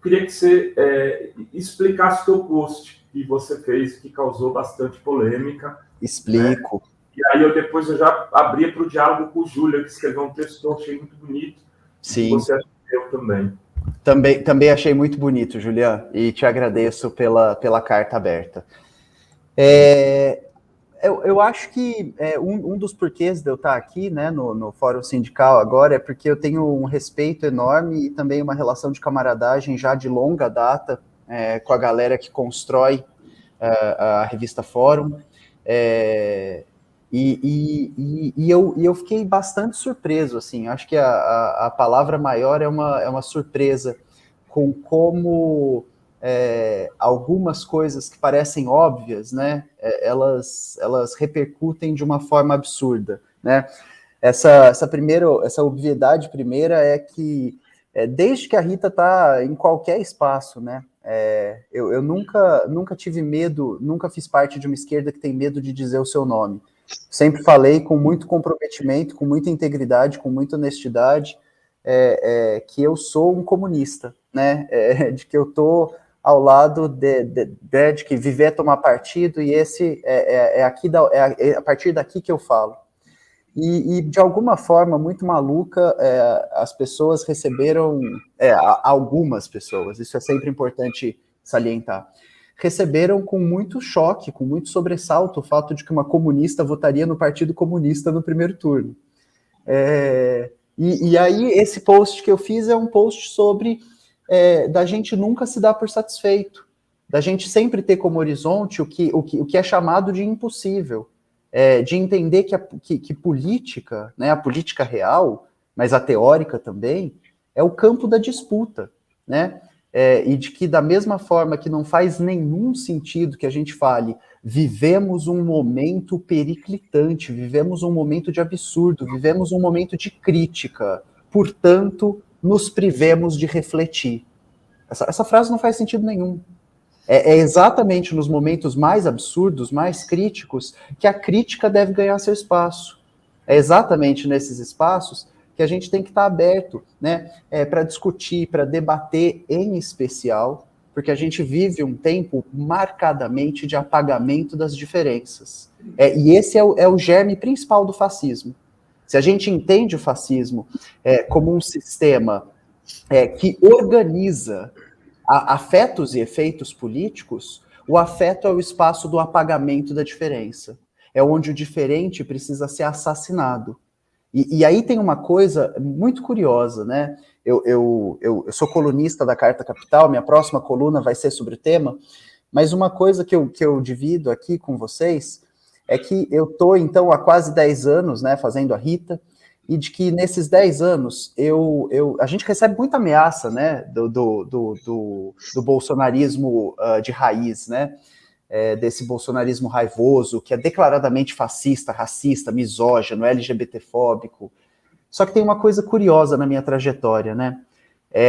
queria que você explicasse o teu post que você fez, que causou bastante polêmica. Explico. Né? E aí depois eu já abria para o diálogo com o Júlia, que escreveu um texto que eu achei muito bonito. Sim. E você escreveu também. Também achei muito bonito, Julian, e te agradeço pela carta aberta. Eu acho que um dos porquês de eu estar aqui, né, no Fórum Sindical agora é porque eu tenho um respeito enorme e também uma relação de camaradagem já de longa data com a galera que constrói a revista Fórum. E eu fiquei bastante surpreso, assim, acho que a palavra maior é uma surpresa com como algumas coisas que parecem óbvias, né, elas repercutem de uma forma absurda, né. Essa obviedade primeira é que desde que a Rita está em qualquer espaço, né, eu nunca tive medo, nunca fiz parte de uma esquerda que tem medo de dizer o seu nome. Sempre falei com muito comprometimento, com muita integridade, com muita honestidade, que eu sou um comunista, né? De que eu estou ao lado de que viver é tomar partido, e esse é a partir daqui que eu falo. E de alguma forma muito maluca, as pessoas receberam, algumas pessoas, isso é sempre importante salientar, receberam com muito choque, com muito sobressalto, o fato de que uma comunista votaria no Partido Comunista no primeiro turno. E aí, esse post que eu fiz é um post sobre da gente nunca se dar por satisfeito, da gente sempre ter como horizonte o que é chamado de impossível, de entender que política, né, a política real, mas a teórica também, é o campo da disputa, né? E de que, da mesma forma que não faz nenhum sentido que a gente fale, vivemos um momento periclitante, vivemos um momento de absurdo, vivemos um momento de crítica, portanto, nos privemos de refletir. Essa frase não faz sentido nenhum. É exatamente nos momentos mais absurdos, mais críticos, que a crítica deve ganhar seu espaço. É exatamente nesses espaços que a gente tem que estar aberto, né, para discutir, para debater, em especial, porque a gente vive um tempo marcadamente de apagamento das diferenças. E esse é o germe principal do fascismo. Se a gente entende o fascismo como um sistema que organiza afetos e efeitos políticos, o afeto é o espaço do apagamento da diferença. É onde o diferente precisa ser assassinado. E aí tem uma coisa muito curiosa, né? Eu sou colunista da Carta Capital, minha próxima coluna vai ser sobre o tema, mas uma coisa que eu divido aqui com vocês é que eu estou, então, há quase 10 anos, né, fazendo a Rita, e de que nesses 10 anos a gente recebe muita ameaça, né, do bolsonarismo de raiz, né, desse bolsonarismo raivoso, que é declaradamente fascista, racista, misógino, LGBTfóbico. Só que tem uma coisa curiosa na minha trajetória, né,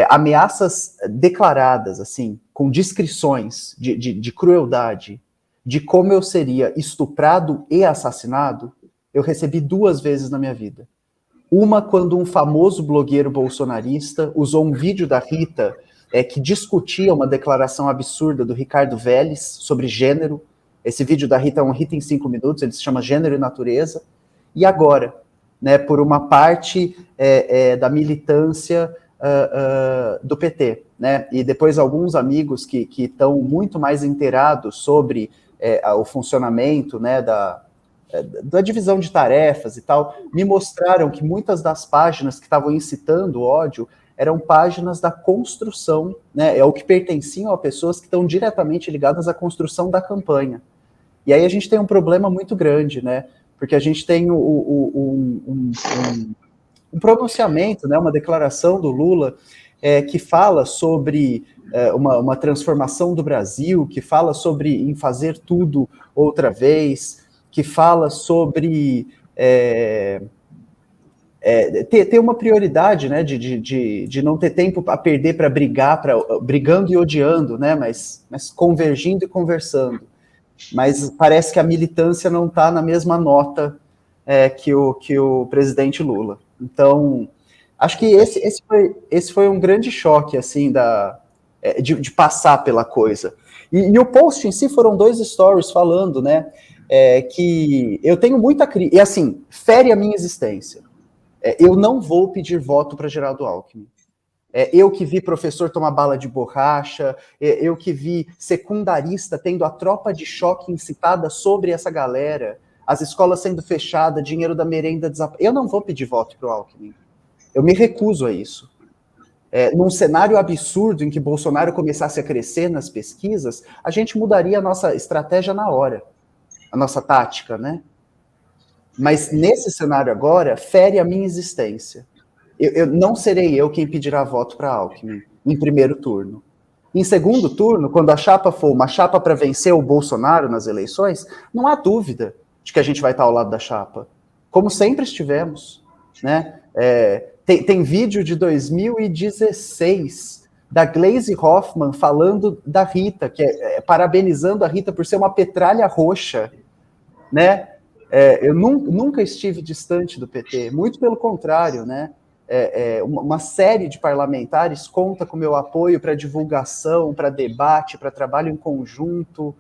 ameaças declaradas, assim, com descrições de crueldade, de como eu seria estuprado e assassinado, eu recebi 2 vezes na minha vida. Uma, quando um famoso blogueiro bolsonarista usou um vídeo da Rita que discutia uma declaração absurda do Ricardo Vélez sobre gênero. Esse vídeo da Rita é um Rita em 5 minutos, ele se chama Gênero e Natureza. E agora, né, por uma parte da militância do PT, né, e depois alguns amigos que estão muito mais inteirados sobre o funcionamento, né, da divisão de tarefas e tal, me mostraram que muitas das páginas que estavam incitando ódio eram páginas da construção, né, o que pertenciam a pessoas que estão diretamente ligadas à construção da campanha. E aí a gente tem um problema muito grande, né, porque a gente tem um pronunciamento, né, uma declaração do Lula que fala sobre uma transformação do Brasil, que fala sobre em fazer tudo outra vez, que fala sobre ter uma prioridade, né, de não ter tempo a perder para brigar, brigando e odiando, né, mas convergindo e conversando. Mas parece que a militância não está na mesma nota que o presidente Lula. Então, acho que esse foi um grande choque, assim, de passar pela coisa. E o post em si foram 2 stories falando, né, que eu tenho muita crítica, e assim, fere a minha existência. Eu não vou pedir voto para Geraldo Alckmin. Eu que vi professor tomar bala de borracha, eu que vi secundarista tendo a tropa de choque incitada sobre essa galera, as escolas sendo fechadas, dinheiro da merenda desaparecido. Eu não vou pedir voto para o Alckmin. Eu me recuso a isso. Num cenário absurdo em que Bolsonaro começasse a crescer nas pesquisas, a gente mudaria a nossa estratégia na hora, a nossa tática, né? Mas nesse cenário agora, fere a minha existência. Não serei eu quem pedirá voto para Alckmin em primeiro turno. Em segundo turno, quando a chapa for uma chapa para vencer o Bolsonaro nas eleições, não há dúvida de que a gente vai estar ao lado da chapa, como sempre estivemos, né? Tem vídeo de 2016 da Gleisi Hoffmann falando da Rita, parabenizando a Rita por ser uma petralha roxa, né? Eu nunca estive distante do PT, muito pelo contrário, né? Uma série de parlamentares conta com meu apoio para divulgação, para debate, para trabalho em conjunto,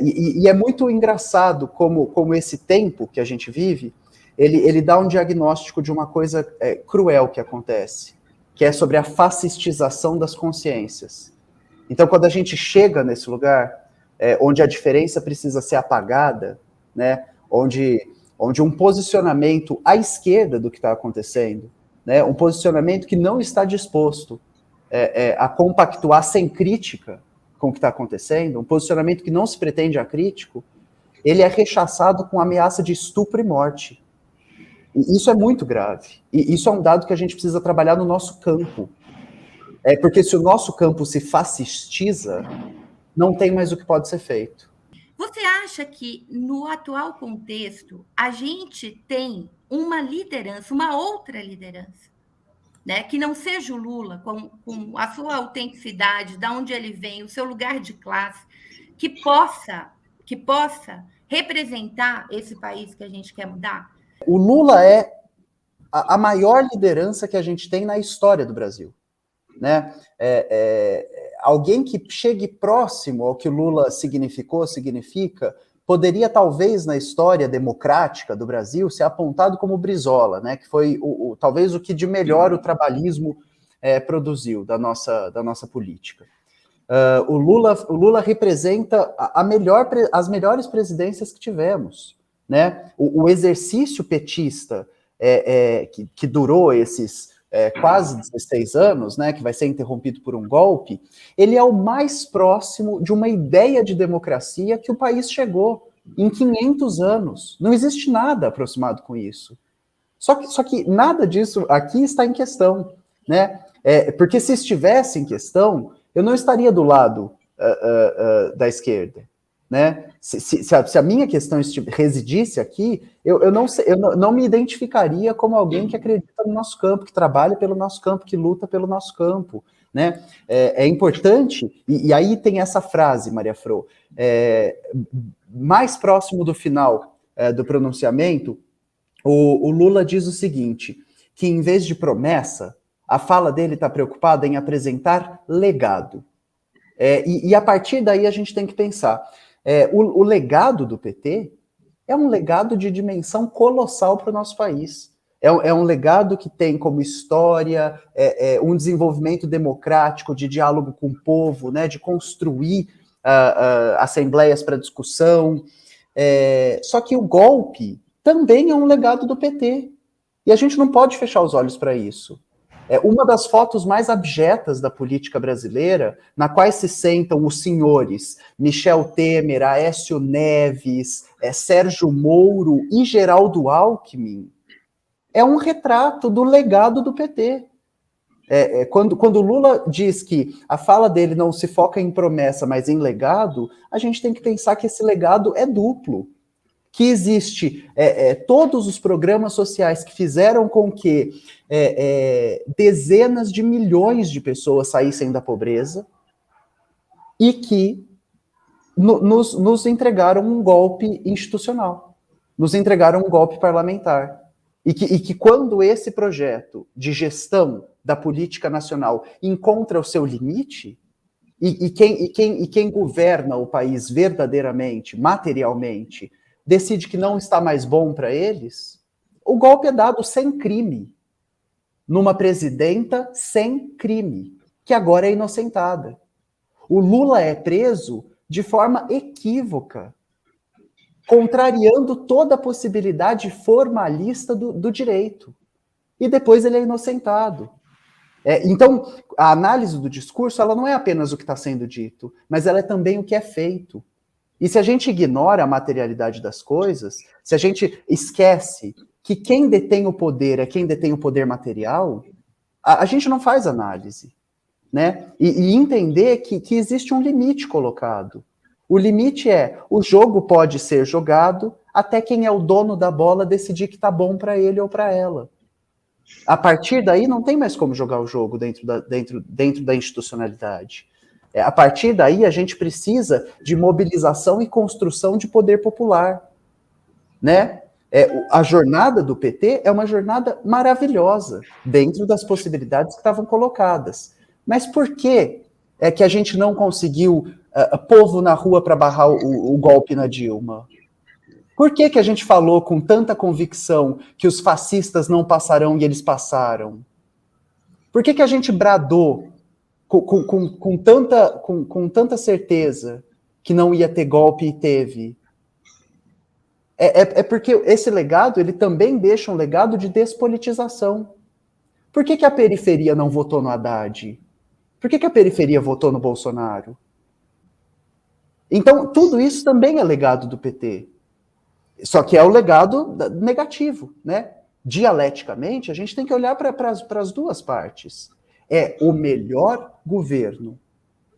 e é muito engraçado como esse tempo que a gente vive, ele dá um diagnóstico de uma coisa cruel que acontece, que é sobre a fascistização das consciências. Então, quando a gente chega nesse lugar, onde a diferença precisa ser apagada, né, onde um posicionamento à esquerda do que está acontecendo, né, um posicionamento que não está disposto a compactuar sem crítica com o que está acontecendo, um posicionamento que não se pretende acrítico, ele é rechaçado com ameaça de estupro e morte. E isso é muito grave. E isso é um dado que a gente precisa trabalhar no nosso campo. Porque se o nosso campo se fascistiza, não tem mais o que pode ser feito. Você acha que, no atual contexto, a gente tem uma liderança, uma outra liderança, né, que não seja o Lula, com a sua autenticidade, de onde ele vem, o seu lugar de classe, que possa representar esse país que a gente quer mudar? O Lula é a maior liderança que a gente tem na história do Brasil, né? Alguém que chegue próximo ao que o Lula significa, poderia talvez na história democrática do Brasil ser apontado como Brizola, né? Que foi talvez o que de melhor o trabalhismo produziu da nossa política. O Lula representa as melhores presidências que tivemos, né? O exercício petista que durou esses quase 16 anos, né, que vai ser interrompido por um golpe, ele é o mais próximo de uma ideia de democracia que o país chegou em 500 anos. Não existe nada aproximado com isso. Só que nada disso aqui está em questão, né? Porque se estivesse em questão, eu não estaria do lado da esquerda, né? Se a minha questão residisse aqui, eu não me identificaria como alguém que acredita no nosso campo, que trabalha pelo nosso campo, que luta pelo nosso campo, né? É importante, e aí tem essa frase, Maria Fro, mais próximo do final do pronunciamento, o Lula diz o seguinte, que em vez de promessa, a fala dele está preocupada em apresentar legado. E a partir daí a gente tem que pensar, o legado do PT é um legado de dimensão colossal para o nosso país. É um legado que tem como história um desenvolvimento democrático, de diálogo com o povo, né, de construir assembleias para discussão. Só que o golpe também é um legado do PT. E a gente não pode fechar os olhos para isso. Uma das fotos mais abjetas da política brasileira, na quais se sentam os senhores Michel Temer, Aécio Neves, Sérgio Moro e Geraldo Alckmin, é um retrato do legado do PT. Quando o Lula diz que a fala dele não se foca em promessa, mas em legado, a gente tem que pensar que esse legado é duplo. Que existe todos os programas sociais que fizeram com que dezenas de milhões de pessoas saíssem da pobreza e que nos entregaram um golpe institucional, nos entregaram um golpe parlamentar. E que quando esse projeto de gestão da política nacional encontra o seu limite, e quem governa o país verdadeiramente, materialmente, decide que não está mais bom para eles, o golpe é dado sem crime, numa presidenta sem crime, que agora é inocentada. O Lula é preso de forma equívoca, contrariando toda a possibilidade formalista do direito. E depois ele é inocentado. Então, a análise do discurso, ela não é apenas o que está sendo dito, mas ela é também o que é feito. E se a gente ignora a materialidade das coisas, se a gente esquece que quem detém o poder é quem detém o poder material, a gente não faz análise, né? E entender que existe um limite colocado. O limite é, o jogo pode ser jogado até quem é o dono da bola decidir que tá bom para ele ou para ela. A partir daí não tem mais como jogar o jogo dentro da institucionalidade. A partir daí a gente precisa de mobilização e construção de poder popular, né? A jornada do PT é uma jornada maravilhosa dentro das possibilidades que estavam colocadas. Mas por que é que a gente não conseguiu povo na rua para barrar o golpe na Dilma? Por que a gente falou com tanta convicção que os fascistas não passarão e eles passaram? Por que a gente bradou com tanta certeza que não ia ter golpe e teve? É porque esse legado, ele também deixa um legado de despolitização. Por que a periferia não votou no Haddad? Por que a periferia votou no Bolsonaro? Então, tudo isso também é legado do PT. Só que é o legado negativo, né? Dialeticamente, a gente tem que olhar para as duas partes. É o melhor governo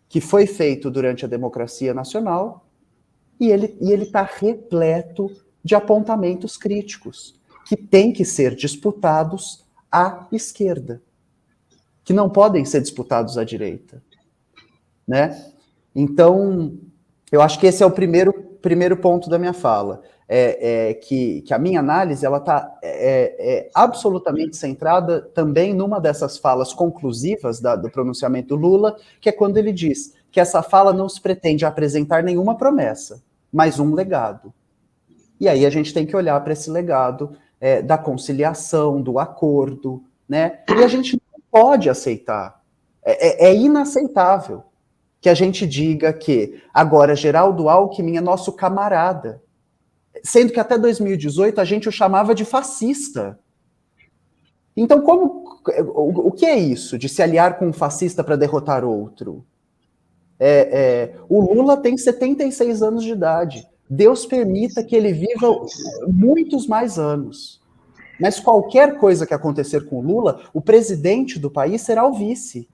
que foi feito durante a democracia nacional e ele está repleto de apontamentos críticos que têm que ser disputados à esquerda, que não podem ser disputados à direita, né? Então, eu acho que esse é o primeiro ponto da minha fala. Que a minha análise ela está absolutamente centrada também numa dessas falas conclusivas do pronunciamento do Lula, que é quando ele diz que essa fala não se pretende apresentar nenhuma promessa, mas um legado. E aí a gente tem que olhar para esse legado da conciliação, do acordo, né? E a gente não pode aceitar, é inaceitável que a gente diga que agora Geraldo Alckmin é nosso camarada, sendo que até 2018 a gente o chamava de fascista. Então, o que é isso de se aliar com um fascista para derrotar outro? O Lula tem 76 anos de idade. Deus permita que ele viva muitos mais anos. Mas qualquer coisa que acontecer com o Lula, o presidente do país será o vice.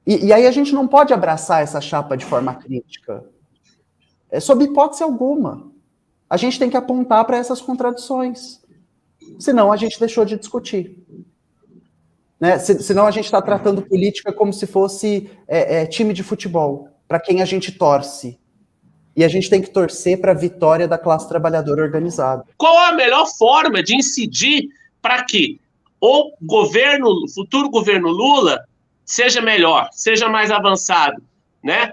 E aí a gente não pode abraçar essa chapa de forma crítica. Sob hipótese alguma. A gente tem que apontar para essas contradições. Senão a gente deixou de discutir. Né? Senão a gente está tratando política como se fosse time de futebol, para quem a gente torce. E a gente tem que torcer para a vitória da classe trabalhadora organizada. Qual a melhor forma de incidir para que o futuro governo Lula seja melhor, seja mais avançado, né?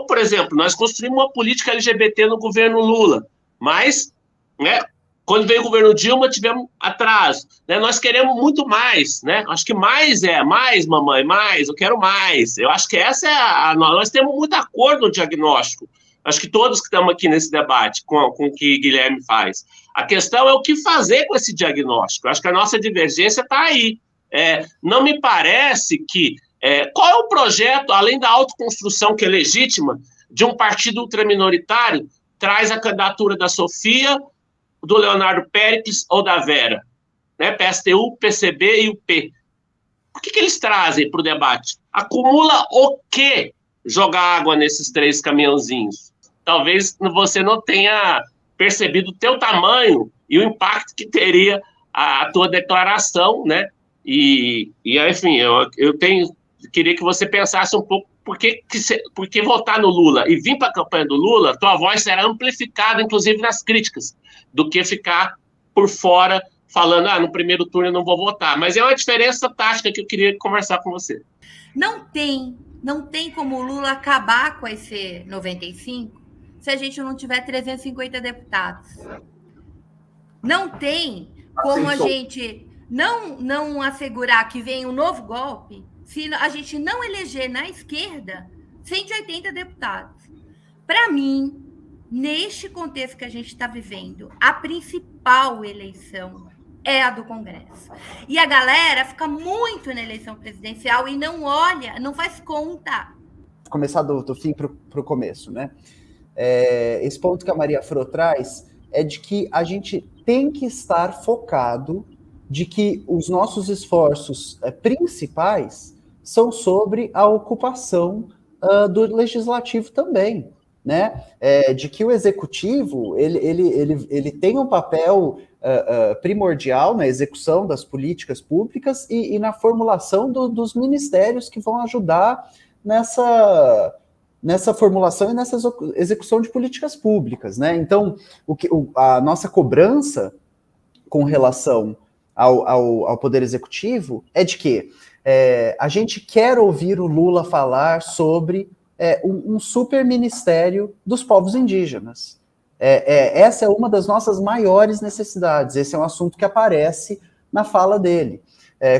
Por exemplo, nós construímos uma política LGBT no governo Lula, mas, né, quando veio o governo Dilma, tivemos atraso. Né? Nós queremos muito mais, né? Acho que mais, mamãe, mais, eu quero mais. Eu acho que essa é nós temos muito acordo no diagnóstico. Acho que todos que estamos aqui nesse debate com o que Guilherme faz. A questão é o que fazer com esse diagnóstico. Acho que a nossa divergência está aí. Não me parece que... qual é o projeto, além da autoconstrução que é legítima, de um partido ultraminoritário, traz a candidatura da Sofia, do Leonardo Péricles ou da Vera, né? PSTU, PCB e o P. O que eles trazem para o debate? Acumula o quê jogar água nesses 3 caminhãozinhos? Talvez você não tenha percebido o teu tamanho e o impacto que teria a tua declaração, né? Enfim, eu queria que você pensasse um pouco por que votar no Lula e vir para a campanha do Lula, tua voz será amplificada, inclusive nas críticas, do que ficar por fora falando, no primeiro turno eu não vou votar. Mas é uma diferença tática que eu queria conversar com você. Não tem como o Lula acabar com esse 95 se a gente não tiver 350 deputados. Não tem como a gente não assegurar que vem um novo golpe se a gente não eleger na esquerda 180 deputados. Para mim, neste contexto que a gente está vivendo, a principal eleição é a do Congresso. E a galera fica muito na eleição presidencial e não olha, não faz conta. Começar do fim para o começo, né? Esse ponto que a Maria Fro traz é de que a gente tem que estar focado de que os nossos esforços principais são sobre a ocupação do legislativo também, né? De que o executivo ele tem um papel primordial na execução das políticas públicas e na formulação dos ministérios que vão ajudar nessa formulação e nessa execução de políticas públicas, né? Então, a nossa cobrança com relação ao Poder Executivo é de que a gente quer ouvir o Lula falar sobre um super ministério dos povos indígenas. Essa é uma das nossas maiores necessidades. Esse é um assunto que aparece na fala dele,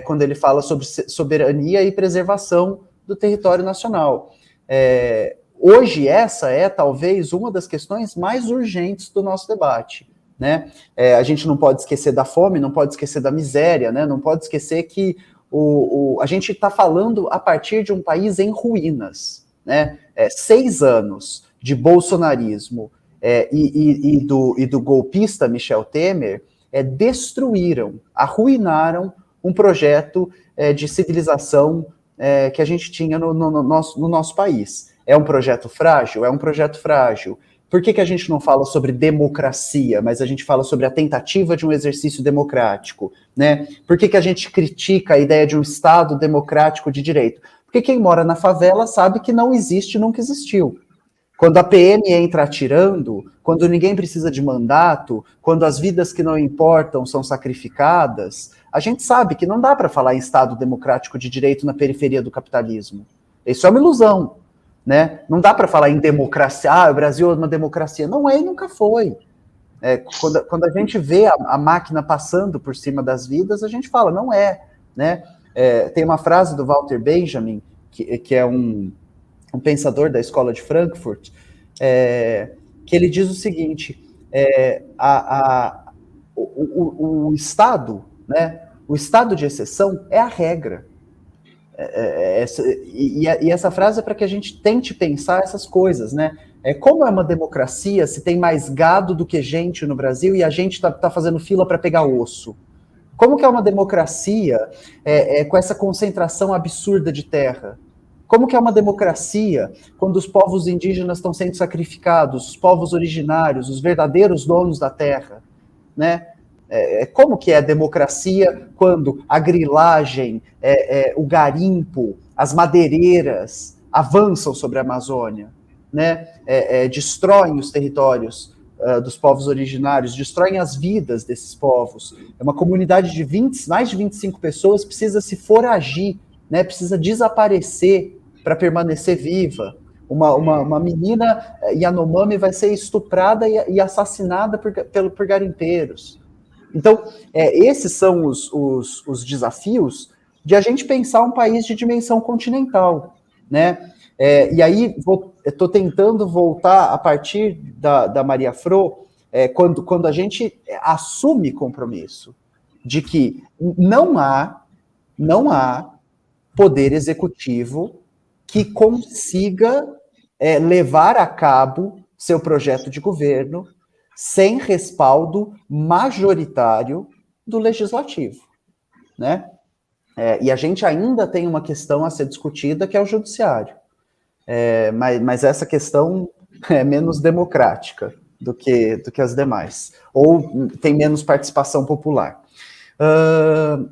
quando ele fala sobre soberania e preservação do território nacional. Hoje, essa é talvez uma das questões mais urgentes do nosso debate, né? A gente não pode esquecer da fome, não pode esquecer da miséria, né? Não pode esquecer que a gente está falando a partir de um país em ruínas, né? 6 anos de bolsonarismo e do golpista Michel Temer destruíram, arruinaram um projeto de civilização que a gente tinha no nosso país. É um projeto frágil? É um projeto frágil. Por que a gente não fala sobre democracia, mas a gente fala sobre a tentativa de um exercício democrático, né? Por que a gente critica a ideia de um Estado democrático de direito? Porque quem mora na favela sabe que não existe, nunca existiu. Quando a PM entra atirando, quando ninguém precisa de mandato, quando as vidas que não importam são sacrificadas, a gente sabe que não dá para falar em Estado democrático de direito na periferia do capitalismo. Isso é uma ilusão, né? Não dá para falar em democracia, o Brasil é uma democracia. Não é e nunca foi. Quando a gente vê a máquina passando por cima das vidas, a gente fala, não é, né? Tem uma frase do Walter Benjamin, que é um pensador da escola de Frankfurt, que ele diz o seguinte, o Estado, né, o estado de exceção é a regra. E essa frase é para que a gente tente pensar essas coisas, né? Como é uma democracia se tem mais gado do que gente no Brasil e a gente está fazendo fila para pegar osso? Como que é uma democracia com essa concentração absurda de terra? Como que é uma democracia quando os povos indígenas estão sendo sacrificados, os povos originários, os verdadeiros donos da terra, né? Como que é a democracia quando a grilagem, o garimpo, as madeireiras avançam sobre a Amazônia, né? Destroem os territórios dos povos originários, destroem as vidas desses povos. Uma comunidade de mais de 25 pessoas precisa se foragir, né? Precisa desaparecer para permanecer viva. Uma menina Yanomami vai ser estuprada e assassinada por garimpeiros. Então, esses são os desafios de a gente pensar um país de dimensão continental, né? E aí, estou tentando voltar a partir da Maria Fro, quando a gente assume compromisso de que não há poder executivo que consiga levar a cabo seu projeto de governo sem respaldo majoritário do legislativo, né? E a gente ainda tem uma questão a ser discutida, que é o judiciário. Mas essa questão é menos democrática do que as demais, ou tem menos participação popular.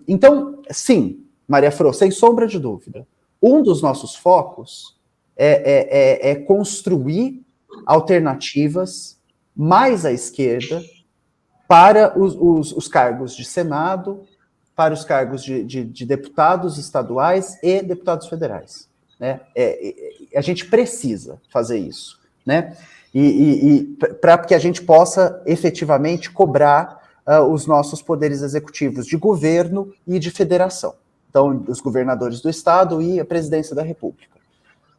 Então, sim, Maria Fro, sem sombra de dúvida, um dos nossos focos é construir alternativas mais à esquerda para os cargos de Senado, para os cargos de deputados estaduais e deputados federais. Né? A gente precisa fazer isso, né? Para que a gente possa efetivamente cobrar os nossos poderes executivos de governo e de federação. Então, os governadores do estado e a presidência da República.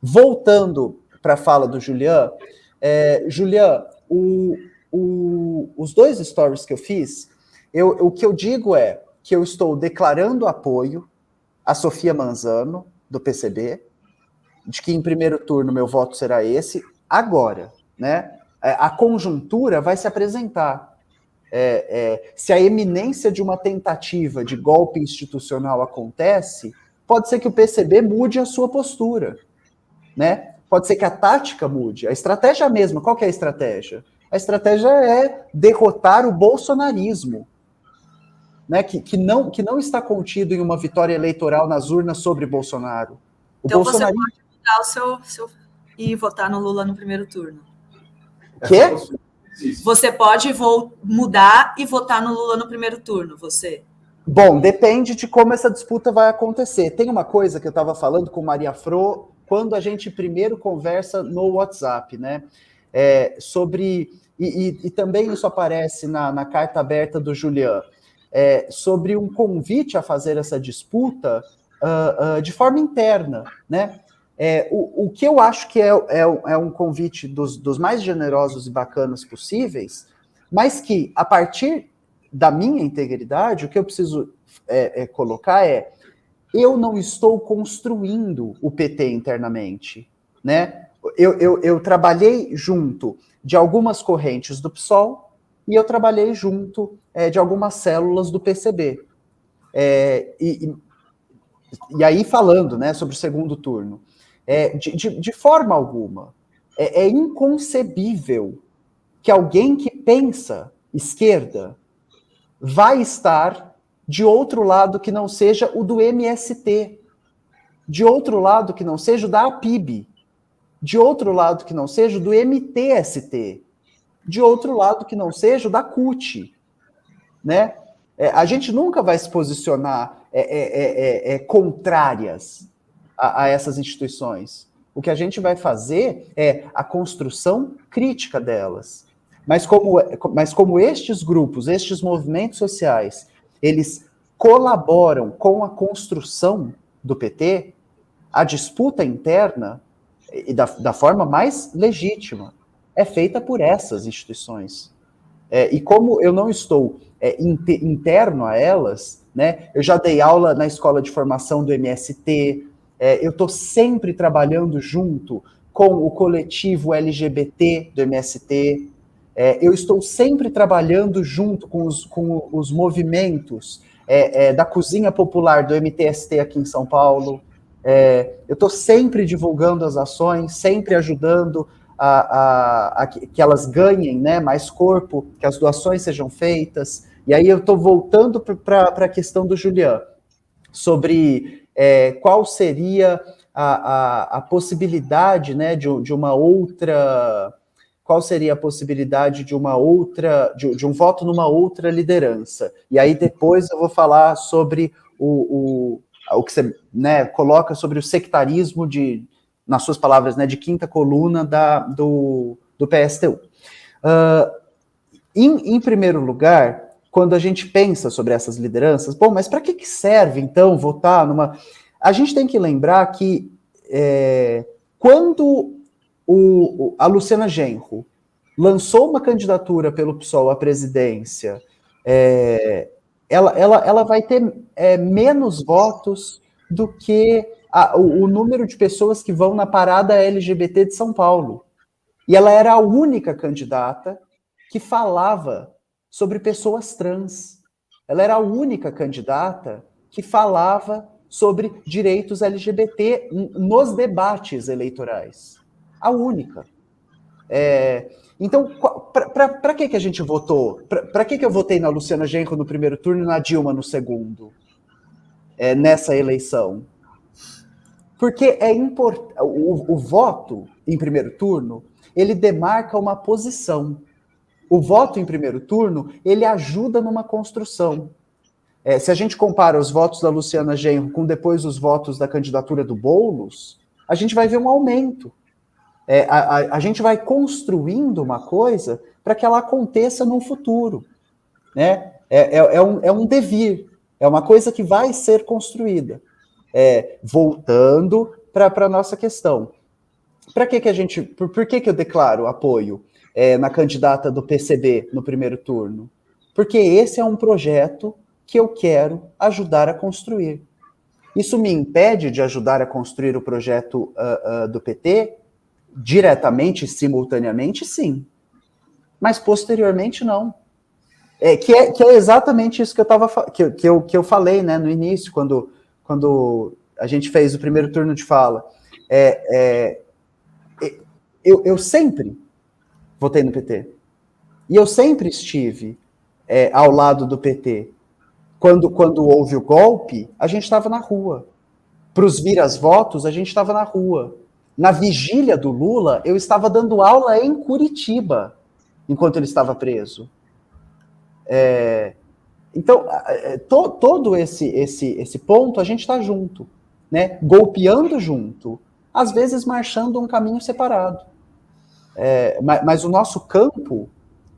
Voltando para a fala do Julian, Julian, os 2 stories que eu fiz, o que eu digo é que eu estou declarando apoio a Sofia Manzano, do PCB, de que em primeiro turno meu voto será esse, agora, né? A conjuntura vai se apresentar. Se a eminência de uma tentativa de golpe institucional acontece, pode ser que o PCB mude a sua postura, né? Pode ser que a tática mude, a estratégia é a mesma. Qual que é a estratégia? A estratégia é derrotar o bolsonarismo, né? Que não está contido em uma vitória eleitoral nas urnas sobre Bolsonaro. Então bolsonarismo... você pode mudar o seu e votar no Lula no primeiro turno. Quê? Você pode mudar e votar no Lula no primeiro turno, você? Bom, depende de como essa disputa vai acontecer. Tem uma coisa que eu estava falando com Maria Fro quando a gente primeiro conversa no WhatsApp, né? Sobre, e também isso aparece na carta aberta do Julian, sobre um convite a fazer essa disputa de forma interna, né? O que eu acho que é um convite dos mais generosos e bacanas possíveis, mas que, a partir da minha integridade, o que eu preciso colocar eu não estou construindo o PT internamente, né? Eu trabalhei junto de algumas correntes do PSOL e eu trabalhei junto de algumas células do PCB. E aí, falando, né, sobre o segundo turno, de forma alguma, é inconcebível que alguém que pensa esquerda vai estar de outro lado que não seja o do MST, de outro lado que não seja o da APIB, de outro lado que não seja o do MTST, de outro lado que não seja o da CUT, né? A gente nunca vai se posicionar contrárias a essas instituições. O que a gente vai fazer é a construção crítica delas. Mas como estes grupos, estes movimentos sociais, eles colaboram com a construção do PT, a disputa interna, e da forma mais legítima, é feita por essas instituições. E como eu não estou interno a elas, né, eu já dei aula na escola de formação do MST, eu estou sempre trabalhando junto com o coletivo LGBT do MST, eu estou sempre trabalhando junto com os movimentos da cozinha popular do MTST aqui em São Paulo, eu estou sempre divulgando as ações, sempre ajudando a que elas ganhem, né, mais corpo, que as doações sejam feitas. E aí eu estou voltando para a questão do Julian, sobre qual seria a possibilidade, né, de uma outra... Qual seria a possibilidade de um voto numa outra liderança? E aí depois eu vou falar sobre o que você, né, coloca sobre o sectarismo nas suas palavras, né, de quinta coluna do PSTU. Em primeiro lugar, quando a gente pensa sobre essas lideranças, bom, mas para que serve, então, votar numa... A gente tem que lembrar que quando a Luciana Genro lançou uma candidatura pelo PSOL à presidência, ela vai ter menos votos do que o número de pessoas que vão na parada LGBT de São Paulo. E ela era a única candidata que falava sobre pessoas trans. Ela era a única candidata que falava sobre direitos LGBT nos debates eleitorais. A única. Então, para que a gente votou? Para que eu votei na Luciana Genro no primeiro turno e na Dilma no segundo? Nessa eleição? Porque o voto em primeiro turno, ele demarca uma posição. o voto em primeiro turno, ele ajuda numa construção. Se a gente compara os votos da Luciana Genro com depois os votos da candidatura do Boulos, a gente vai ver um aumento. A gente vai construindo uma coisa para que ela aconteça no futuro. Né? É um devir, é uma coisa que vai ser construída. Voltando para a nossa questão. Por que eu declaro apoio na candidata do PCB no primeiro turno? Porque esse é um projeto que eu quero ajudar a construir. Isso me impede de ajudar a construir o projeto do PT? Diretamente, simultaneamente, sim. Mas posteriormente, não. Que é exatamente isso que eu falei, né, no início, quando a gente fez o primeiro turno de fala. Eu sempre votei no PT. E eu sempre estive ao lado do PT. Quando houve o golpe, a gente estava na rua. Para os viras-votos, a gente estava na rua. Na vigília do Lula, eu estava dando aula em Curitiba, enquanto ele estava preso. Então, todo esse ponto, a gente está junto, né? Golpeando junto, às vezes marchando um caminho separado. Mas o nosso campo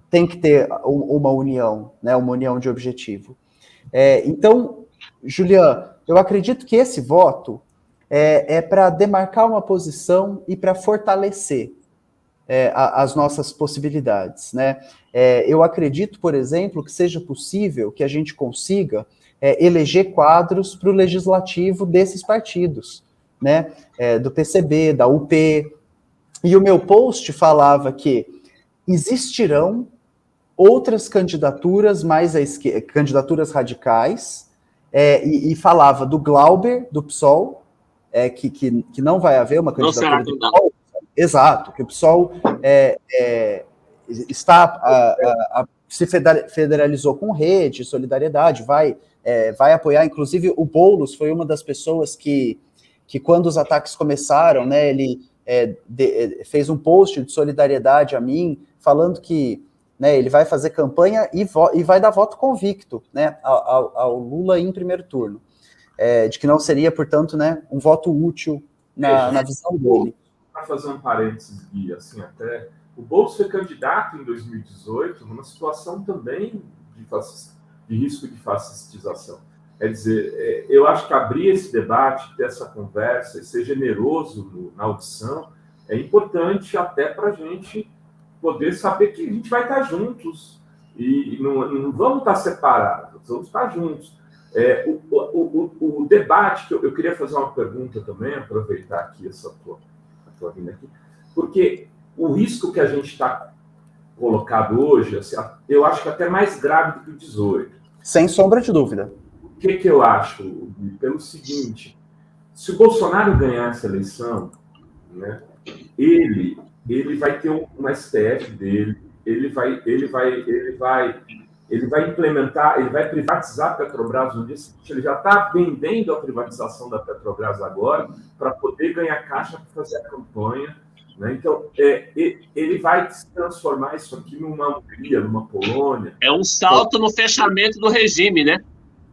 tem que ter uma união, né? Uma união de objetivo. Então, Julian, eu acredito que esse voto é para demarcar uma posição e para fortalecer as nossas possibilidades, né? Eu acredito, por exemplo, que seja possível que a gente consiga eleger quadros para o legislativo desses partidos, né? Do PCB, da UP. E o meu post falava que existirão outras candidaturas mais à esquerda, candidaturas radicais, e falava do Glauber, do PSOL, que não vai haver uma candidatura do PSOL. Exato, que o PSOL se federalizou com Rede, Solidariedade, vai apoiar, inclusive o Boulos foi uma das pessoas que quando os ataques começaram, né, ele fez um post de solidariedade a mim, falando que, né, ele vai fazer campanha e vai dar voto convicto, né, ao Lula em primeiro turno, de que não seria, portanto, né, um voto útil na visão dele. Para fazer um parênteses, Gui, assim, até o Boulos foi candidato em 2018 numa situação também de risco de fascistização. Quer dizer, eu acho que abrir esse debate, ter essa conversa e ser generoso na audição é importante até para a gente poder saber que a gente vai estar juntos e não vamos estar separados, vamos estar juntos. O debate, que eu queria fazer uma pergunta também, aproveitar aqui essa tua vinda aqui, porque o risco que a gente está colocado hoje, assim, eu acho que até mais grave do que o 18. Sem sombra de dúvida. O que eu acho? Pelo seguinte, se o Bolsonaro ganhar essa eleição, né, ele vai ter uma STF dele, ele vai implementar, ele vai privatizar a Petrobras no dia seguinte, ele já está vendendo a privatização da Petrobras agora para poder ganhar caixa para fazer a campanha, né? Então, ele vai transformar isso aqui numa Hungria, numa Polônia. É um salto no fechamento do regime, né?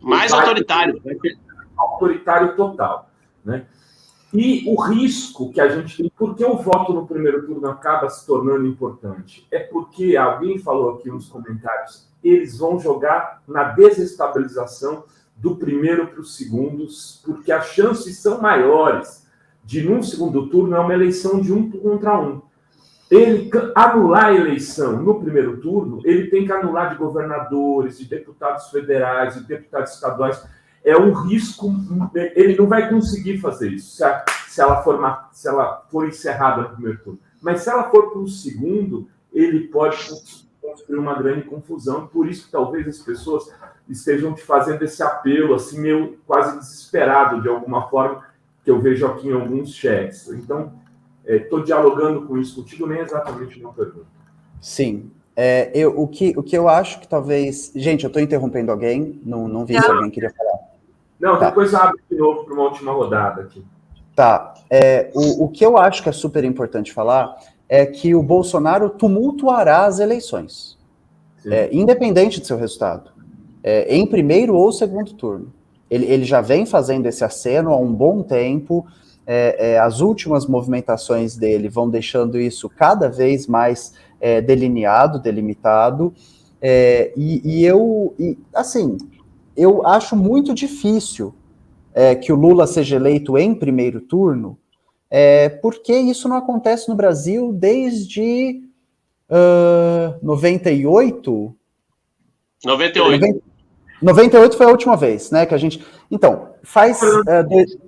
Mais autoritário. Autoritário total, né? E o risco que a gente tem, por que o voto no primeiro turno acaba se tornando importante? É porque, alguém falou aqui nos comentários, eles vão jogar na desestabilização do primeiro para os segundos, porque as chances são maiores de, num segundo turno, é uma eleição de 1 contra 1. Ele anular a eleição no primeiro turno, ele tem que anular de governadores, de deputados federais, de deputados estaduais. É um risco, ele não vai conseguir fazer isso se ela for encerrada no primeiro turno. Mas se ela for para o segundo, ele pode construir uma grande confusão. Por isso que talvez as pessoas estejam te fazendo esse apelo, assim, meio quase desesperado, de alguma forma, que eu vejo aqui em alguns chats. Então, estou dialogando com isso contigo, nem exatamente uma pergunta. Sim. O que eu acho que talvez... Gente, eu estou interrompendo alguém, não vi se alguém queria falar. Não, tá. Depois abre de novo para uma última rodada aqui. Tá. O que eu acho que é super importante falar é que o Bolsonaro tumultuará as eleições. independente do seu resultado, em primeiro ou segundo turno. Ele já vem fazendo esse aceno há um bom tempo, as últimas movimentações dele vão deixando isso cada vez mais delimitado, eu acho muito difícil que o Lula seja eleito em primeiro turno, porque isso não acontece no Brasil desde 98? 98 foi a última vez, né, que a gente... Então, faz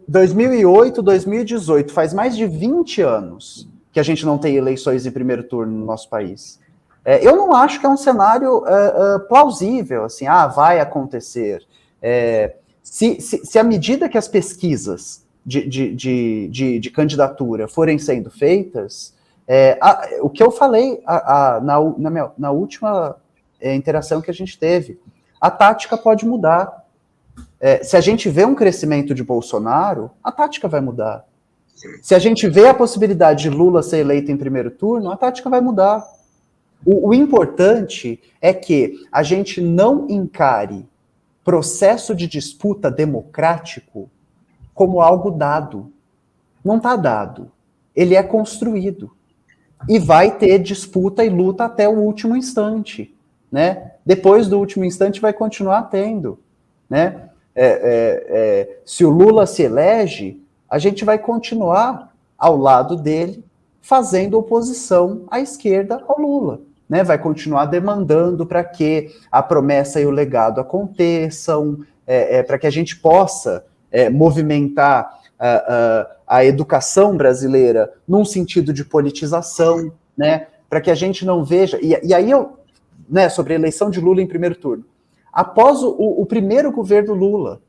2008, 2018, faz mais de 20 anos que a gente não tem eleições em primeiro turno no nosso país. Eu não acho que é um cenário plausível, assim, vai acontecer. Se à medida que as pesquisas de candidatura forem sendo feitas, o que eu falei na última interação que a gente teve, a tática pode mudar. Se a gente vê um crescimento de Bolsonaro, a tática vai mudar. Se a gente vê a possibilidade de Lula ser eleito em primeiro turno, a tática vai mudar. O importante é que a gente não encare processo de disputa democrático como algo dado. Não está dado. Ele é construído. E vai ter disputa e luta até o último instante, né? Depois do último instante vai continuar tendo, né? Se o Lula se elege, a gente vai continuar ao lado dele, fazendo oposição à esquerda ao Lula, né? Vai continuar demandando para que a promessa e o legado aconteçam, para que a gente possa movimentar a educação brasileira num sentido de politização, né? Para que a gente não veja... E aí sobre a eleição de Lula em primeiro turno. Após o primeiro governo Lula,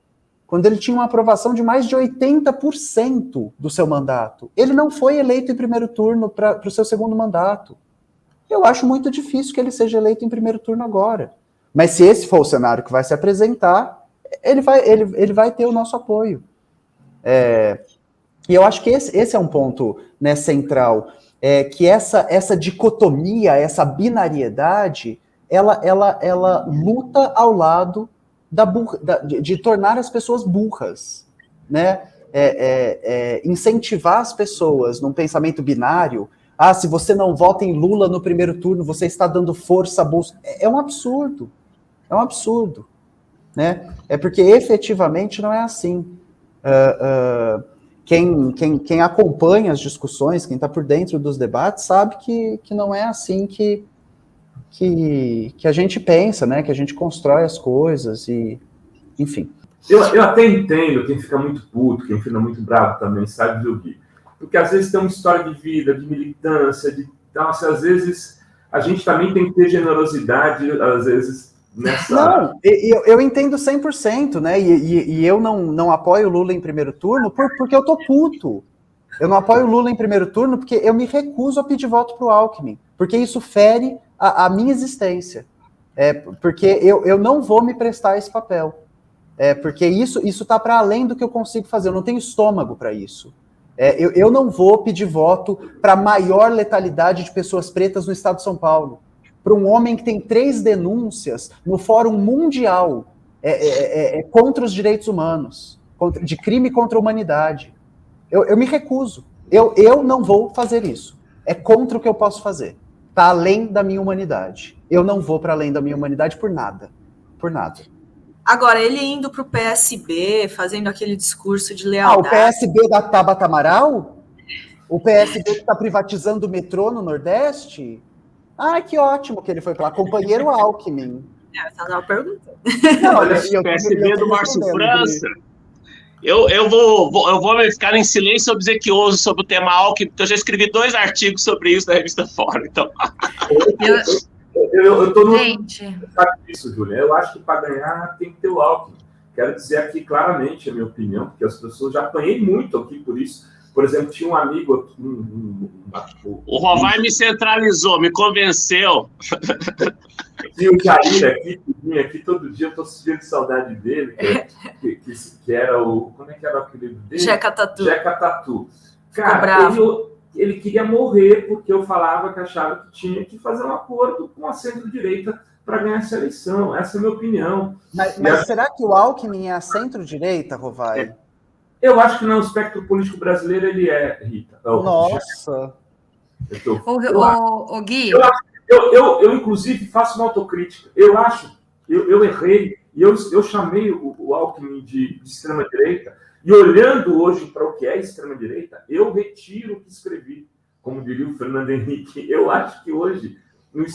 quando ele tinha uma aprovação de mais de 80% do seu mandato, ele não foi eleito em primeiro turno para o seu segundo mandato. Eu acho muito difícil que ele seja eleito em primeiro turno agora. Mas se esse for o cenário que vai se apresentar, ele vai ter o nosso apoio. E eu acho que esse é um ponto, né, central, que essa dicotomia, essa binariedade, ela luta ao lado de tornar as pessoas burras, né? Incentivar as pessoas num pensamento binário. Se você não vota em Lula no primeiro turno, você está dando força à Bolsa. É um absurdo. É um absurdo, né? Porque efetivamente não é assim. Quem acompanha as discussões, quem está por dentro dos debates, sabe que não é assim que a gente pensa, né? Que a gente constrói as coisas e, enfim. Eu até entendo quem fica muito puto, quem fica muito bravo também, sabe, viu, Gui? Porque às vezes tem uma história de vida, de militância, então, assim, às vezes a gente também tem que ter generosidade, às vezes, nessa... Não, eu entendo 100%, né? E eu não apoio o Lula em primeiro turno porque eu tô puto. Eu não apoio o Lula em primeiro turno porque eu me recuso a pedir voto pro Alckmin, porque isso fere a minha existência. Porque eu não vou me prestar esse papel. Porque isso tá para além do que eu consigo fazer. Eu não tenho estômago para isso. Eu não vou pedir voto para maior letalidade de pessoas pretas no estado de São Paulo. Para um homem que tem 3 denúncias no Fórum Mundial contra os direitos humanos, de crime contra a humanidade. Eu me recuso. Eu não vou fazer isso. É contra o que eu posso fazer. Está além da minha humanidade. Eu não vou para além da minha humanidade por nada. Por nada. Agora, ele indo para o PSB, fazendo aquele discurso de lealdade... o PSB da Tabata Amaral? O PSB que está privatizando o metrô no Nordeste? Que ótimo que ele foi para lá. Companheiro Alckmin. Essa é uma pergunta. Olha, o PSB do Márcio França... Eu vou ficar em silêncio obsequioso sobre o tema Alckmin, porque eu já escrevi 2 artigos sobre isso na revista Fórum, então... Eu tô no... Gente... Sabe isso, Júlia? Eu acho que para ganhar tem que ter o Alckmin. Quero dizer aqui claramente a minha opinião, porque as pessoas já apanhei muito aqui por isso. Por exemplo, tinha um amigo aqui... O Rovai me centralizou, me convenceu. Tinha o Jair aqui, que vinha aqui todo dia, eu tô sentindo saudade dele, que era o... Como é que era o apelido dele? Jeca Tatu. Jeca Tatu. Cara, ele queria morrer porque eu falava que achava que tinha que fazer um acordo com a centro-direita para ganhar essa eleição. Essa é a minha opinião. Mas será que o Alckmin é a centro-direita, Rovai? Eu acho que no espectro político brasileiro ele é, Rita. Nossa! O Gui... Eu, inclusive, faço uma autocrítica. Eu errei, e eu chamei o Alckmin de extrema-direita, e olhando hoje para o que é extrema-direita, eu retiro o que escrevi, como diria o Fernando Henrique. Eu acho que hoje...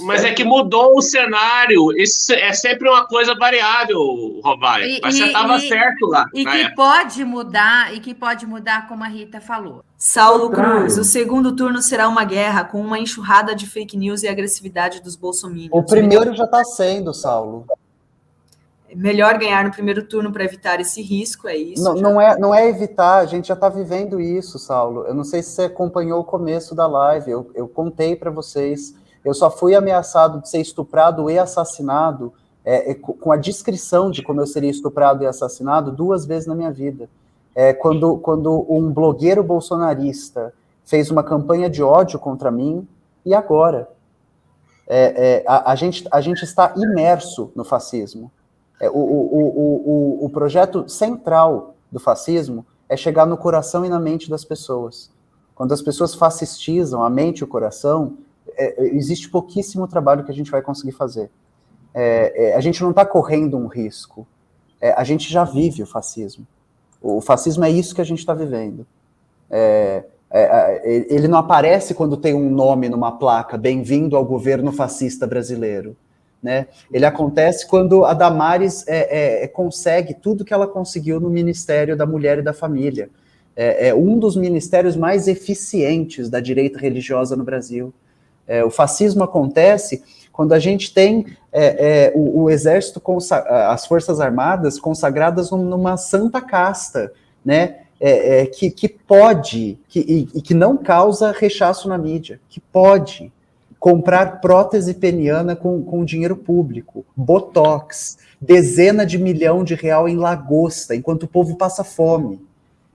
Mas é que mudou o cenário. Isso é sempre uma coisa variável, Rovai. Mas você estava certo lá. E que pode mudar, como a Rita falou. Saulo Cruz, o segundo turno será uma guerra com uma enxurrada de fake news e agressividade dos bolsominions. O primeiro já está sendo, Saulo. Melhor ganhar no primeiro turno para evitar esse risco, é isso? Não é evitar, a gente já está vivendo isso, Saulo. Eu não sei se você acompanhou o começo da live, eu contei para vocês. Eu só fui ameaçado de ser estuprado e assassinado, com a descrição de como eu seria estuprado e assassinado 2 vezes na minha vida. Quando um blogueiro bolsonarista fez uma campanha de ódio contra mim, e agora? A gente está imerso no fascismo. O projeto central do fascismo é chegar no coração e na mente das pessoas. Quando as pessoas fascistizam a mente e o coração, existe pouquíssimo trabalho que a gente vai conseguir fazer. A gente não está correndo um risco. A gente já vive o fascismo. O fascismo é isso que a gente está vivendo. Ele não aparece quando tem um nome numa placa, bem-vindo ao governo fascista brasileiro. Né? Ele acontece quando a Damares consegue tudo que ela conseguiu no Ministério da Mulher e da Família. É um dos ministérios mais eficientes da direita religiosa no Brasil. O fascismo acontece quando a gente tem o exército, as forças armadas consagradas numa santa casta, né? Que pode, e que não causa rechaço na mídia, que pode comprar prótese peniana com dinheiro público, botox, dezena de milhão de real em lagosta, enquanto o povo passa fome.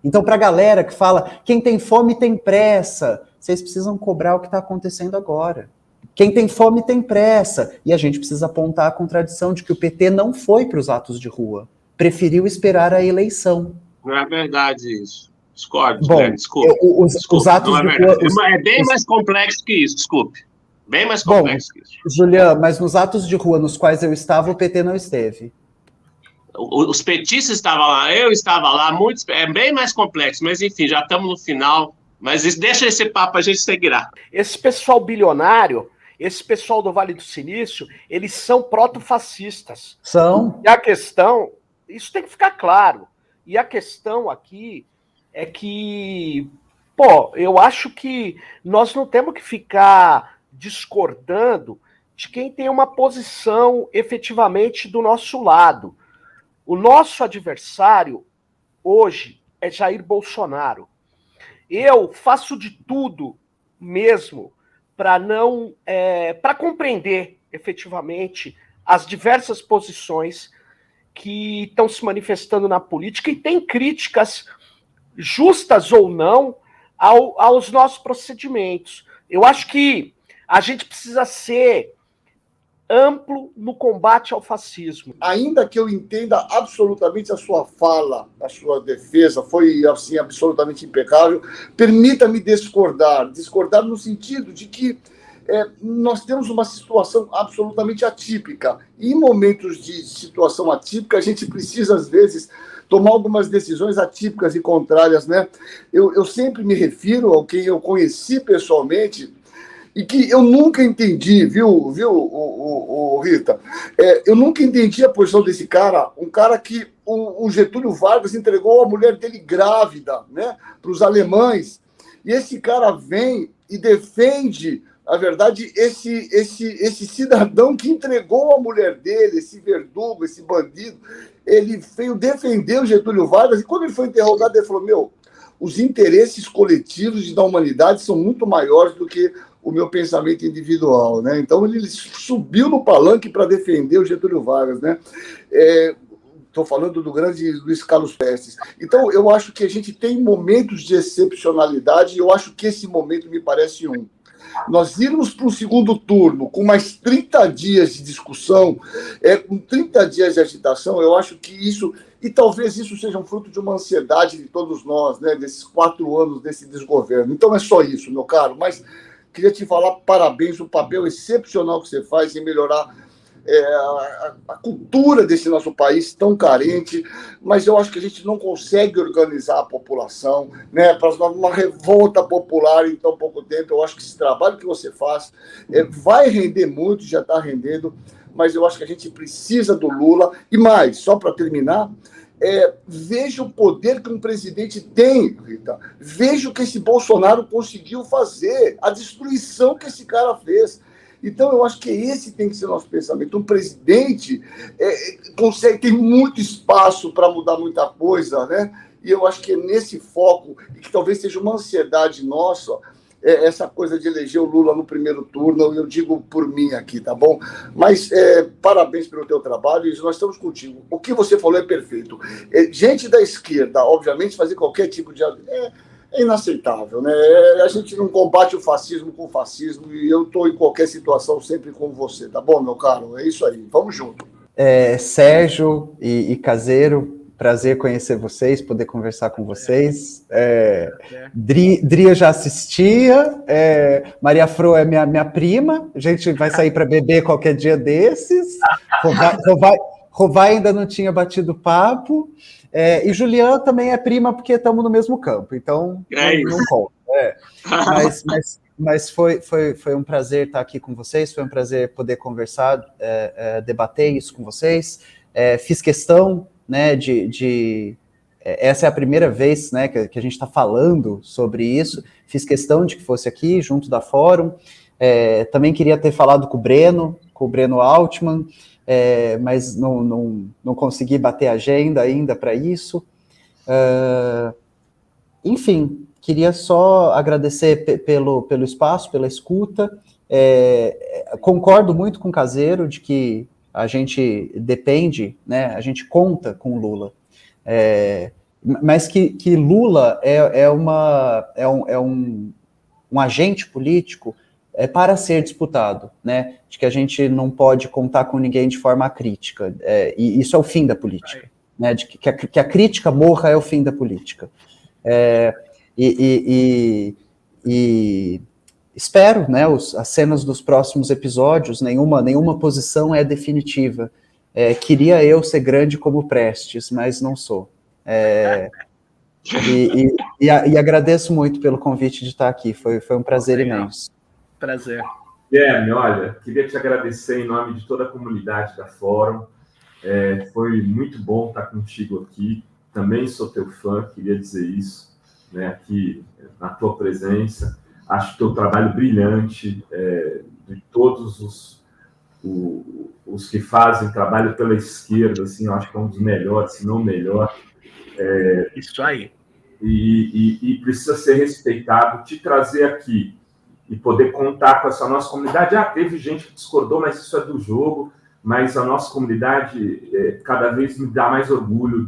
Então, para a galera que fala, quem tem fome tem pressa, vocês precisam cobrar o que está acontecendo agora. Quem tem fome tem pressa. E a gente precisa apontar a contradição de que o PT não foi para os atos de rua. Preferiu esperar a eleição. Não é verdade isso. Discordo, bom, desculpe. Os atos de rua... É bem mais complexo que isso, desculpe. Bem mais complexo que isso. Julian, mas nos atos de rua nos quais eu estava, o PT não esteve. Os petistas estavam lá, eu estava lá, é bem mais complexo, mas enfim, já estamos no final. Mas deixa esse papo, a gente seguirá. Esse pessoal bilionário, esse pessoal do Vale do Silício, eles são protofascistas. São. E a questão, isso tem que ficar claro. E a questão aqui é que, eu acho que nós não temos que ficar discordando de quem tem uma posição efetivamente do nosso lado. O nosso adversário hoje é Jair Bolsonaro. Eu faço de tudo mesmo para compreender efetivamente as diversas posições que estão se manifestando na política e tem críticas justas ou não aos nossos procedimentos. Eu acho que a gente precisa ser amplo no combate ao fascismo. Ainda que eu entenda absolutamente a sua fala, a sua defesa, foi assim absolutamente impecável, permita-me discordar no sentido de que nós temos uma situação absolutamente atípica. E em momentos de situação atípica, a gente precisa, às vezes, tomar algumas decisões atípicas e contrárias, né? Eu sempre me refiro ao quem eu conheci pessoalmente, e que eu nunca entendi, viu, Rita? Eu nunca entendi a posição desse cara, um cara que o Getúlio Vargas entregou a mulher dele grávida, né, para os alemães. E esse cara vem e defende, na verdade, esse cidadão que entregou a mulher dele, esse verdugo, esse bandido. Ele veio defender o Getúlio Vargas e quando ele foi interrogado, ele falou, os interesses coletivos da humanidade são muito maiores do que o meu pensamento individual, né? Então ele subiu no palanque para defender o Getúlio Vargas, né? Estou falando do grande Luiz Carlos Prestes. Então eu acho que a gente tem momentos de excepcionalidade e eu acho que esse momento me parece um. nós irmos para o segundo turno com mais 30 dias de discussão, com 30 dias de agitação, eu acho que isso, e talvez isso seja um fruto de uma ansiedade de todos nós, né, desses 4 anos desse desgoverno. Então é só isso, meu caro, mas queria te falar parabéns, o papel excepcional que você faz em melhorar a cultura desse nosso país tão carente, mas eu acho que a gente não consegue organizar a população, né, para uma revolta popular em tão pouco tempo. Eu acho que esse trabalho que você faz vai render muito, já está rendendo, mas eu acho que a gente precisa do Lula. E mais, só para terminar, veja o poder que um presidente tem, Rita. Veja o que esse Bolsonaro conseguiu fazer, a destruição que esse cara fez. Então, eu acho que esse tem que ser o nosso pensamento. Um presidente tem muito espaço para mudar muita coisa, né? E eu acho que é nesse foco, e que talvez seja uma ansiedade nossa, essa coisa de eleger o Lula no primeiro turno, eu digo por mim aqui, tá bom? Mas parabéns pelo teu trabalho, e nós estamos contigo. O que você falou é perfeito. Gente da esquerda, obviamente, fazer qualquer tipo de... É inaceitável, né? A gente não combate o fascismo com o fascismo, e eu estou em qualquer situação sempre com você, tá bom, meu caro? É isso aí, vamos junto. Sérgio e Caseiro, prazer conhecer vocês, poder conversar com vocês. Dria já assistia, Maria Fro é minha prima, a gente vai sair para beber qualquer dia desses, Rovai ainda não tinha batido papo, e Juliana também é prima porque estamos no mesmo campo, então não conta. Mas foi um prazer estar aqui com vocês, foi um prazer poder conversar, debater isso com vocês. Fiz questão, né, essa é a primeira vez, né, que a gente está falando sobre isso, fiz questão de que fosse aqui, junto da Fórum. Também queria ter falado com o Breno Altman, mas não consegui bater a agenda ainda para isso. Enfim, queria só agradecer pelo espaço, pela escuta. Concordo muito com o Caseiro de que a gente depende, né, a gente conta com o Lula. Mas que Lula é um agente político para ser disputado, né? De que a gente não pode contar com ninguém de forma crítica. E isso é o fim da política, né? De que a crítica morra é o fim da política. E espero, né, as cenas dos próximos episódios, nenhuma posição é definitiva. Queria eu ser grande como Prestes, mas não sou. E agradeço muito pelo convite de estar aqui, foi um prazer imenso. Prazer. Guilherme, olha, queria te agradecer em nome de toda a comunidade da Fórum. Foi muito bom estar contigo aqui. Também sou teu fã, queria dizer isso, né, aqui na tua presença. Acho teu trabalho brilhante, de todos os que fazem trabalho pela esquerda, assim, eu acho que é um dos melhores, se não o melhor. Isso aí. E precisa ser respeitado. Te trazer aqui e poder contar com essa nossa comunidade. Teve gente que discordou, mas isso é do jogo, mas a nossa comunidade cada vez me dá mais orgulho,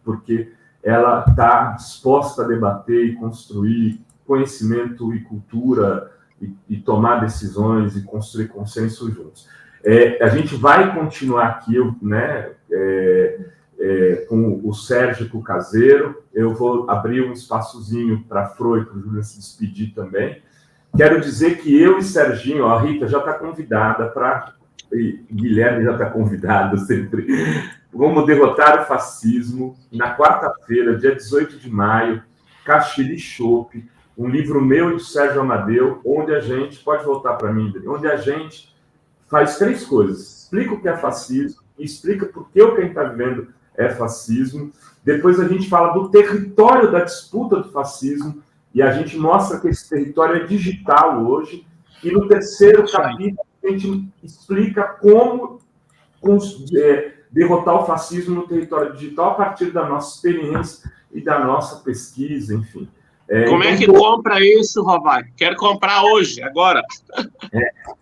porque ela está disposta a debater e construir conhecimento e cultura e tomar decisões e construir consenso juntos. A gente vai continuar aqui, né, com o Sérgio e com o Caseiro. Eu vou abrir um espaçozinho para a Fro e para o Júlio se despedir também. Quero dizer que eu e Serginho, a Rita já está convidada Guilherme já está convidado sempre. Vamos derrotar o fascismo na quarta-feira, dia 18 de maio, Caxiri Chopp, um livro meu e do Sérgio Amadeu, onde a gente, pode voltar para mim, onde a gente faz 3 coisas. Explica o que é fascismo, explica por que o que a gente está vivendo é fascismo. Depois a gente fala do território da disputa do fascismo, e a gente mostra que esse território é digital hoje. E no terceiro capítulo a gente explica como derrotar o fascismo no território digital a partir da nossa experiência e da nossa pesquisa, enfim. Como é que compra isso, Rovai? Quero comprar hoje, agora.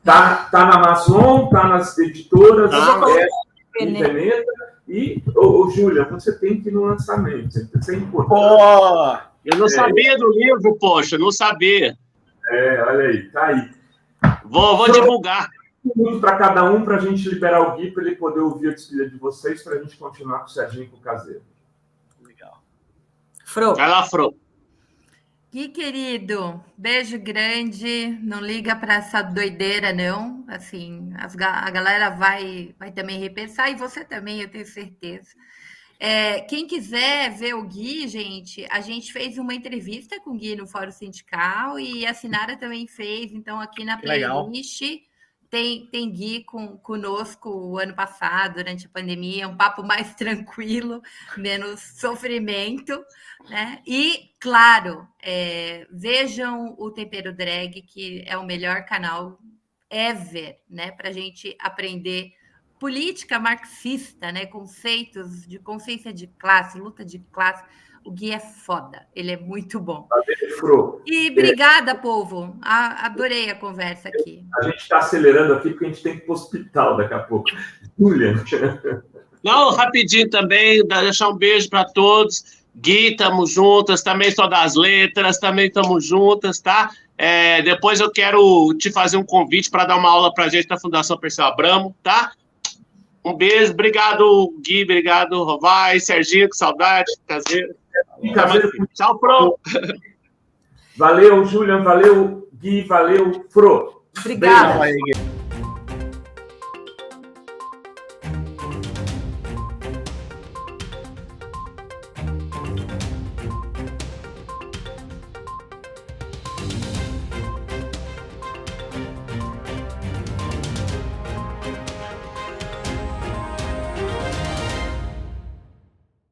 Tá na Amazon, tá nas editoras, em Veneta. E, Júlia, você tem que ir no lançamento. Isso é importante. Eu não sabia do livro, poxa, não sabia. Olha aí, tá aí. Vou divulgar. Um minuto para cada um, para a gente liberar o Gui, para ele poder ouvir a despedida de vocês, para a gente continuar com o Serginho e com o Caseiro. Legal. Fro. Vai lá, Fro. Gui, querido, beijo grande. Não liga para essa doideira, não. Assim, a galera vai também repensar, e você também, eu tenho certeza. Quem quiser ver o Gui, gente, a gente fez uma entrevista com o Gui no Fórum Sindical e a Sinara também fez. Então, aqui na playlist tem Gui conosco o ano passado, durante a pandemia. Um papo mais tranquilo, menos sofrimento, né? E, claro, vejam o Tempero Drag, que é o melhor canal ever, né? Para a gente aprender política marxista, né? Conceitos de consciência de classe, luta de classe. O Gui é foda, ele é muito bom. E obrigada, povo. Adorei a conversa aqui. A gente está acelerando aqui porque a gente tem que ir para o hospital daqui a pouco. Julian. Não, rapidinho também, deixar um beijo para todos. Gui, estamos juntas, também sou das letras, também estamos juntas, tá? Depois eu quero te fazer um convite para dar uma aula para a gente na Fundação Perseu Abramo, tá? Um beijo, obrigado, Gui, obrigado, Rovai, Serginho, que saudade, Caseiro. Tchau, Fro. Valeu, Julian, valeu, Gui, valeu, Fro. Obrigada. Beijo.